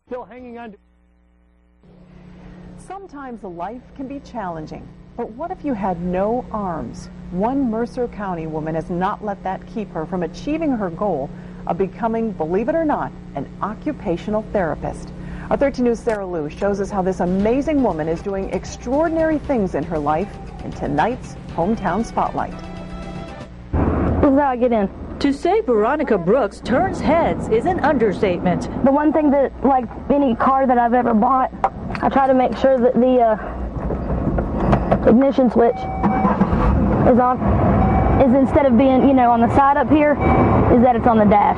Still hanging on to... Sometimes life can be challenging, but what if you had no arms? One Mercer County woman has not let that keep her from achieving her goal of becoming, believe it or not, an occupational therapist. Our 13 News' Sarah Lou shows us how this amazing woman is doing extraordinary things in her life in tonight's Hometown Spotlight. This is how I get in. To say Veronica Brooks turns heads is an understatement. The one thing that, like any car that I've ever bought, I try to make sure that the ignition switch is on. Is instead of being, on the side up here, is that it's on the dash.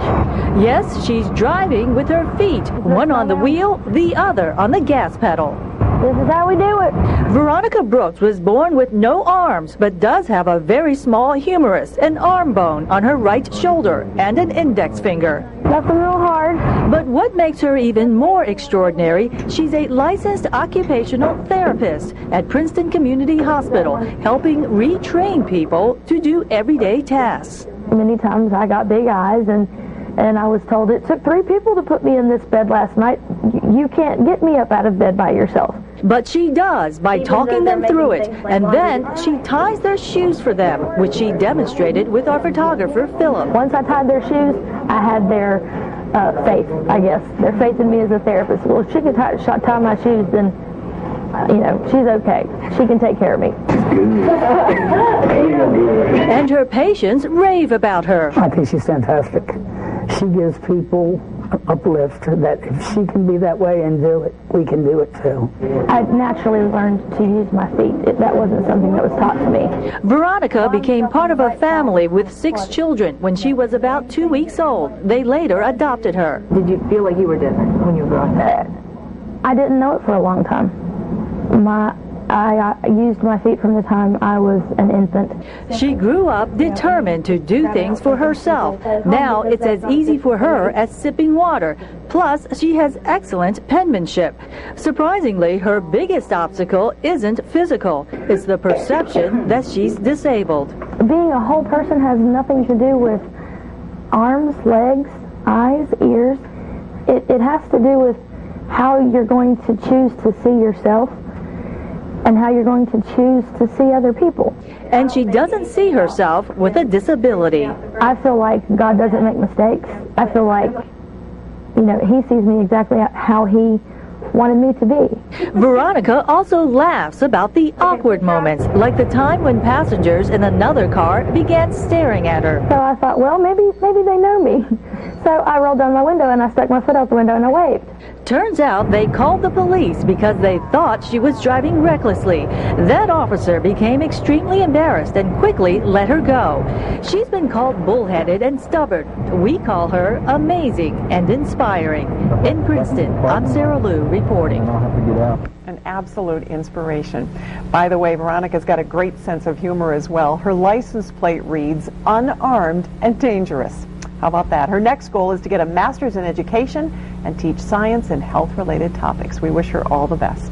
Yes, she's driving with her feet, one on the wheel, the other on the gas pedal. This is how we do it. Veronica Brooks was born with no arms, but does have a very small humerus, an arm bone on her right shoulder, and an index finger. Nothing real hard. But what makes her even more extraordinary, she's a licensed occupational therapist at Princeton Community Hospital, helping retrain people to do everyday tasks. Many times I got big eyes and I was told it took 3 people to put me in this bed last night. You can't get me up out of bed by yourself. But she does by talking them through it, and then she ties their shoes for them, which she demonstrated with our photographer, Philip. Once I tied their shoes, I had their faith, I guess. Their faith in me as a therapist. Well, if she could tie my shoes, then, she's okay. She can take care of me. And her patients rave about her. I think she's fantastic. She gives people uplift that if she can be that way and do it, we can do it too. I naturally learned to use my feet. That wasn't something that was taught to me. Veronica became part of a family with 6 children when she was about 2 weeks old. They later adopted her. Did you feel like you were different when you were growing up? I didn't know it for a long time. I used my feet from the time I was an infant. She grew up determined to do things for herself. Now it's as easy for her as sipping water. Plus, she has excellent penmanship. Surprisingly, her biggest obstacle isn't physical. It's the perception that she's disabled. Being a whole person has nothing to do with arms, legs, eyes, ears. It has to do with how you're going to choose to see yourself and how you're going to choose to see other people. And she doesn't see herself with a disability. I feel like God doesn't make mistakes. I feel like, He sees me exactly how He wanted me to be. Veronica also laughs about the awkward moments, like the time when passengers in another car began staring at her. So I thought, well, maybe they know me. So I rolled down my window and I stuck my foot out the window and I waved. Turns out they called the police because they thought she was driving recklessly. That officer became extremely embarrassed and quickly let her go. She's been called bullheaded and stubborn. We call her amazing and inspiring. In Princeton, I'm Sarah Lou reporting. An absolute inspiration. By the way, Veronica's got a great sense of humor as well. Her license plate reads, unarmed and dangerous. How about that? Her next goal is to get a master's in education and teach science and health-related topics. We wish her all the best.